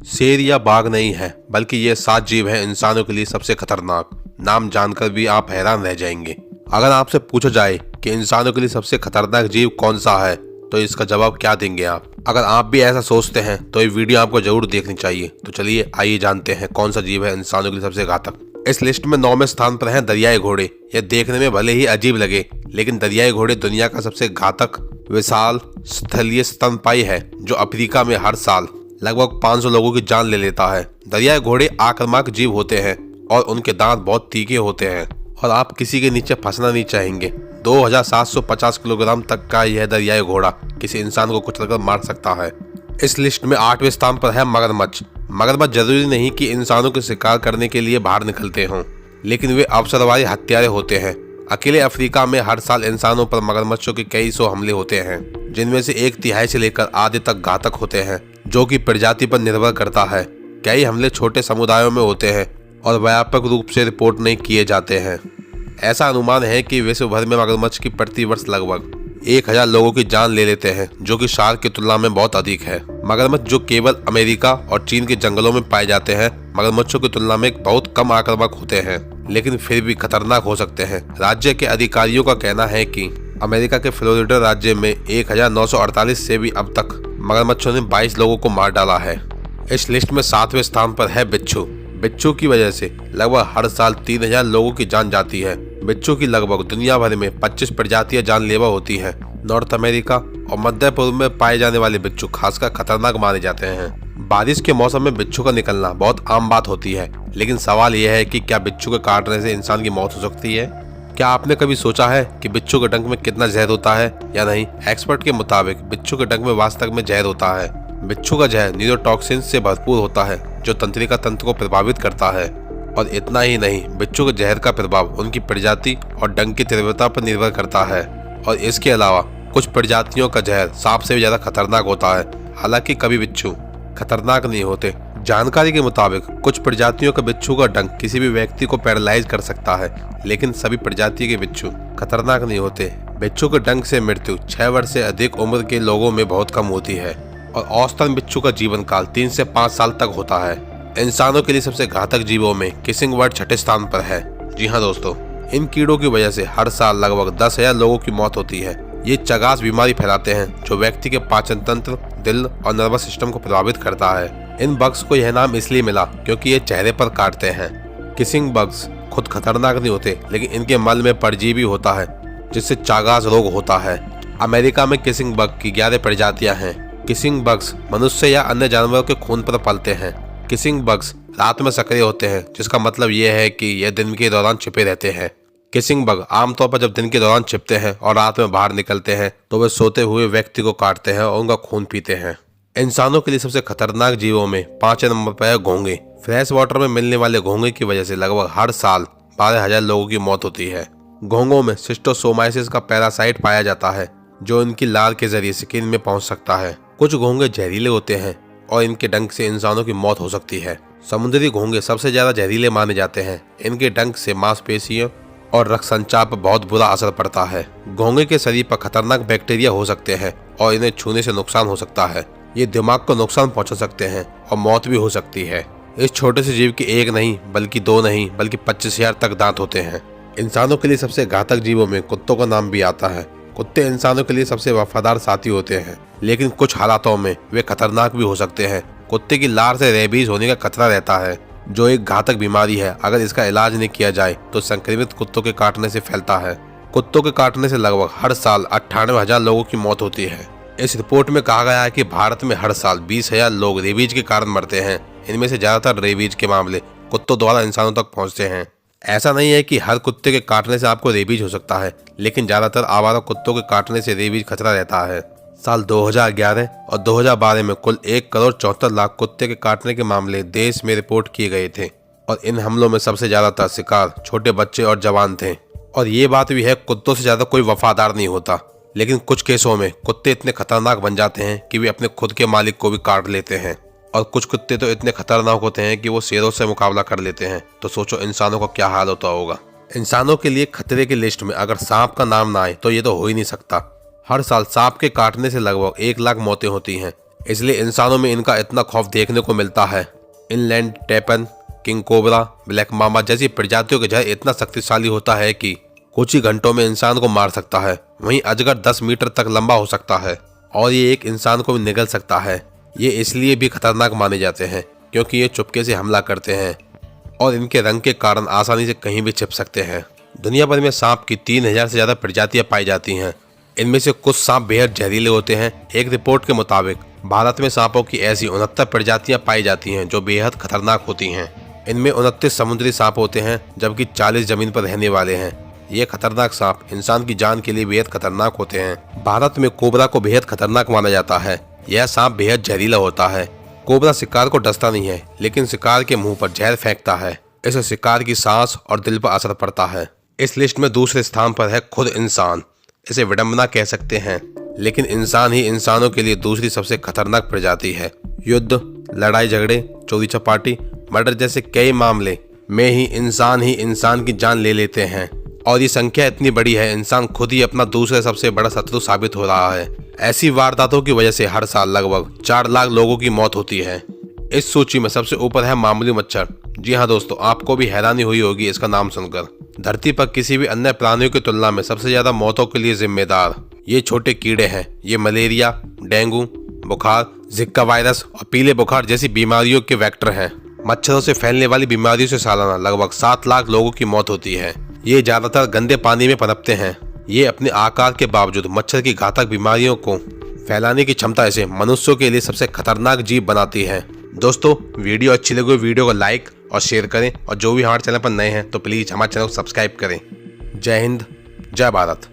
शेर या बाघ नहीं है, बल्कि ये 7 जीव हैं इंसानों के लिए सबसे खतरनाक। नाम जानकर भी आप हैरान रह जाएंगे। अगर आपसे पूछा जाए कि इंसानों के लिए सबसे खतरनाक जीव कौन सा है, तो इसका जवाब क्या देंगे आप? अगर आप भी ऐसा सोचते हैं तो ये वीडियो आपको जरूर देखनी चाहिए। तो चलिए आइए जानते हैं कौन सा जीव है इंसानों के लिए सबसे घातक। इस लिस्ट में 9वें स्थान पर हैं दरियाई घोड़े। ये देखने में भले ही अजीब लगे, लेकिन दरियाई घोड़े दुनिया का सबसे घातक विशाल स्थलीय स्तनपायी है, जो अफ्रीका में हर साल लगभग 500 लोगों की जान ले लेता है। दरियाई घोड़े आक्रामक जीव होते हैं और उनके दांत बहुत तीखे होते हैं और आप किसी के नीचे फंसना नहीं चाहेंगे। 2750 किलोग्राम तक का यह दरियाई घोड़ा किसी इंसान को कुचलकर मार सकता है। इस लिस्ट में 8वें स्थान पर है मगरमच्छ। मगरमच्छ जरूरी नहीं कि इंसानों के शिकार करने के लिए बाहर निकलते हों, लेकिन वे अवसरवादी हत्यारे होते हैं। अकेले अफ्रीका में हर साल इंसानों पर मगरमच्छों के कई सौ हमले होते हैं, जिनमें से 1/3 से लेकर आधे तक घातक होते हैं, जो कि प्रजाति पर निर्भर करता है। कई हमले छोटे समुदायों में होते हैं और व्यापक रूप से रिपोर्ट नहीं किए जाते हैं। ऐसा अनुमान है कि विश्व भर में मगरमच्छ की प्रति वर्ष लगभग 1000 लोगों की जान ले लेते हैं, जो कि शार्क की तुलना में बहुत अधिक है। मगरमच्छ जो केवल अमेरिका और चीन के जंगलों में पाए जाते हैं, मगरमच्छों की तुलना में बहुत कम आक्रामक होते हैं, लेकिन फिर भी खतरनाक हो सकते हैं। राज्य के अधिकारियों का कहना है कि अमेरिका के फ्लोरिडा राज्य में 1948 से भी अब तक मगरमच्छों ने 22 लोगों को मार डाला है। इस लिस्ट में 7वें स्थान पर है बिच्छू। बिच्छू की वजह से लगभग हर साल 3000 लोगों की जान जाती है। बिच्छू की लगभग दुनिया भर में 25 प्रजातियां जानलेवा होती हैं। नॉर्थ अमेरिका और मध्य पूर्व में पाए जाने वाले बिच्छू खासकर खतरनाक माने जाते हैं। बारिश के मौसम में बिच्छू का निकलना बहुत आम बात होती है, लेकिन सवाल यह है कि क्या बिच्छू के काटने से इंसान की मौत हो सकती है? क्या आपने कभी सोचा है कि बिच्छू के डंक में कितना जहर होता है या नहीं? एक्सपर्ट के मुताबिक बिच्छू के डंक में वास्तव में जहर होता है। बिच्छू का जहर न्यूरोटॉक्सिन से भरपूर होता है, जो तंत्रिका तंत्र को प्रभावित करता है। और इतना ही नहीं, बिच्छू के जहर का प्रभाव उनकी प्रजाति और डंक की तीव्रता पर निर्भर करता है। और इसके अलावा कुछ प्रजातियों का जहर सांप से भी ज्यादा खतरनाक होता है। हालांकि कभी बिच्छू खतरनाक नहीं होते। जानकारी के मुताबिक कुछ प्रजातियों का बिच्छू का डंक किसी भी व्यक्ति को पैरालाइज कर सकता है, लेकिन सभी प्रजाति के बिच्छू खतरनाक नहीं होते। बिच्छू के डंक से मृत्यु 6 वर्ष से अधिक उम्र के लोगों में बहुत कम होती है और औसतन बिच्छू का जीवन काल 3 से 5 साल तक होता है। इंसानों के लिए सबसे घातक जीवों में किसिंग बर्ड 6ठे स्थान पर है। जी हाँ दोस्तों, इन कीड़ों की वजह से हर साल लगभग 10,000 लोगों की मौत होती है। ये चगास बीमारी फैलाते हैं, जो व्यक्ति के पाचन तंत्र, दिल और नर्वस सिस्टम को प्रभावित करता है। इन बग्स को यह नाम इसलिए मिला क्योंकि ये चेहरे पर काटते हैं। किसिंग बग्स खुद खतरनाक नहीं होते, लेकिन इनके मल में परजीवी होता है, जिससे चागास रोग होता है। अमेरिका में किसिंग बग की 11 प्रजातियां हैं। किसिंग बग्स मनुष्य या अन्य जानवरों के खून पर पलते हैं। किसिंग बग्स रात में सक्रिय होते हैं, जिसका मतलब यह है कि यह दिन के दौरान छिपे रहते हैं। किसिंग बग आमतौर पर जब दिन के दौरान छिपते हैं और रात में बाहर निकलते हैं, तो वे सोते हुए व्यक्ति को काटते हैं और उनका खून पीते हैं। इंसानों के लिए सबसे खतरनाक जीवों में 5वें नंबर पर है घोंगे। फ्रेश वाटर में मिलने वाले घोंगे की वजह से लगभग हर साल 12,000 लोगों की मौत होती है। घोंगों में सिस्टोसोमाइसिस का पैरासाइट पाया जाता है, जो इनकी लार के जरिए स्किन में पहुंच सकता है। कुछ घोंगे जहरीले होते हैं और इनके डंक से इंसानों की मौत हो सकती है। समुद्री घोंगे सबसे ज्यादा जहरीले माने जाते हैं। इनके डंक से मांसपेशियों और रक्त संचार पर बहुत बुरा असर पड़ता है। घोंगे के शरीर पर खतरनाक बैक्टीरिया हो सकते हैं और इन्हें छूने से नुकसान हो सकता है। ये दिमाग को नुकसान पहुंचा सकते हैं और मौत भी हो सकती है। इस छोटे से जीव के 1 नहीं बल्कि 2 नहीं बल्कि 25,000 तक दांत होते हैं। इंसानों के लिए सबसे घातक जीवों में कुत्तों का नाम भी आता है। कुत्ते इंसानों के लिए सबसे वफादार साथी होते हैं, लेकिन कुछ हालातों में वे खतरनाक भी हो सकते हैं। कुत्ते की लार से रेबीज होने का खतरा रहता है, जो एक घातक बीमारी है। अगर इसका इलाज नहीं किया जाए तो संक्रमित कुत्तों के काटने से फैलता है। कुत्तों के काटने से लगभग हर साल 98,000 लोगों की मौत होती है। इस रिपोर्ट में कहा गया है कि भारत में हर साल 20,000 लोग रेबीज के कारण मरते हैं। इनमें से ज्यादातर रेबीज के मामले कुत्तों द्वारा इंसानों तक पहुंचते हैं। ऐसा नहीं है कि हर कुत्ते के काटने से आपको रेबीज हो सकता है, लेकिन ज्यादातर आवारा कुत्तों के काटने से रेबीज खतरा रहता है। साल 2011 और 2012 में कुल 1,74,00,000 कुत्ते के काटने के मामले देश में रिपोर्ट किए गए थे और इन हमलों में सबसे ज्यादातर शिकार छोटे बच्चे और जवान थे। और ये बात भी है, कुत्तों से ज्यादा कोई वफादार नहीं होता, लेकिन कुछ केसों में कुत्ते इतने खतरनाक बन जाते हैं कि वे अपने खुद के मालिक को भी काट लेते हैं। और कुछ कुत्ते तो इतने खतरनाक होते हैं कि वो शेरों से मुकाबला कर लेते हैं। तो सोचो इंसानों का क्या हाल होता होगा। इंसानों के लिए खतरे की लिस्ट में अगर सांप का नाम ना आए तो ये तो हो ही नहीं सकता। हर साल सांप के काटने से लगभग 1 लाख मौतें होती हैं। इसलिए इंसानों में इनका इतना खौफ देखने को मिलता है। Inland Tappan, king cobra, black मामा जैसी प्रजातियों का जहर इतना शक्तिशाली होता है कि कुछ ही घंटों में इंसान को मार सकता है। वहीं अजगर 10 मीटर तक लंबा हो सकता है और ये एक इंसान को भी निगल सकता है। ये इसलिए भी खतरनाक माने जाते हैं क्योंकि ये चुपके से हमला करते हैं और इनके रंग के कारण आसानी से कहीं भी छिप सकते हैं। दुनिया भर में सांप की 3000 से ज्यादा प्रजातियां पाई जाती हैं। इनमें से कुछ सांप बेहद जहरीले होते हैं। एक रिपोर्ट के मुताबिक भारत में सांपों की ऐसी 69 प्रजातियां पाई जाती हैं जो बेहद खतरनाक होती हैं। इनमें 29 समुद्री सांप होते हैं जबकि 40 जमीन पर रहने वाले हैं। ये खतरनाक सांप इंसान की जान के लिए बेहद खतरनाक होते हैं। भारत में कोबरा को बेहद खतरनाक माना जाता है। यह सांप बेहद जहरीला होता है। कोबरा शिकार को डसता नहीं है लेकिन शिकार के मुंह पर जहर फेंकता है। इससे शिकार की सांस और दिल पर असर पड़ता है। इस लिस्ट में दूसरे स्थान पर है खुद इंसान। इसे विडंबना कह सकते हैं लेकिन इंसान ही इंसानों के लिए दूसरी सबसे खतरनाक प्रजाति है। युद्ध, लड़ाई झगड़े, चोरी चपाटी, मर्डर जैसे कई मामले में ही इंसान की जान ले लेते हैं और ये संख्या इतनी बड़ी है इंसान खुद ही अपना दूसरे सबसे बड़ा शत्रु साबित हो रहा है। ऐसी वारदातों की वजह से हर साल लगभग 4 लाख लोगों की मौत होती है। इस सूची में सबसे ऊपर है मामूली मच्छर। जी हाँ दोस्तों, आपको भी हैरानी हुई होगी इसका नाम सुनकर। धरती पर किसी भी अन्य प्राणियों की तुलना में सबसे ज्यादा मौतों के लिए जिम्मेदार ये छोटे कीड़े हैं। ये मलेरिया, डेंगू, बुखार, जिक्का वायरस और पीले बुखार जैसी बीमारियों के वेक्टर हैं। मच्छरों से फैलने वाली बीमारियों से सालाना लगभग 7 लाख लोगों की मौत होती है। ये ज्यादातर गंदे पानी में पनपते हैं। ये अपने आकार के बावजूद मच्छर की घातक बीमारियों को फैलाने की क्षमता इसे मनुष्यों के लिए सबसे खतरनाक जीव बनाती है। दोस्तों, वीडियो अच्छी लगी वीडियो को लाइक और शेयर करें और जो भी हमारे चैनल पर नए हैं तो प्लीज हमारे चैनल को सब्सक्राइब करें। जय हिंद, जय भारत।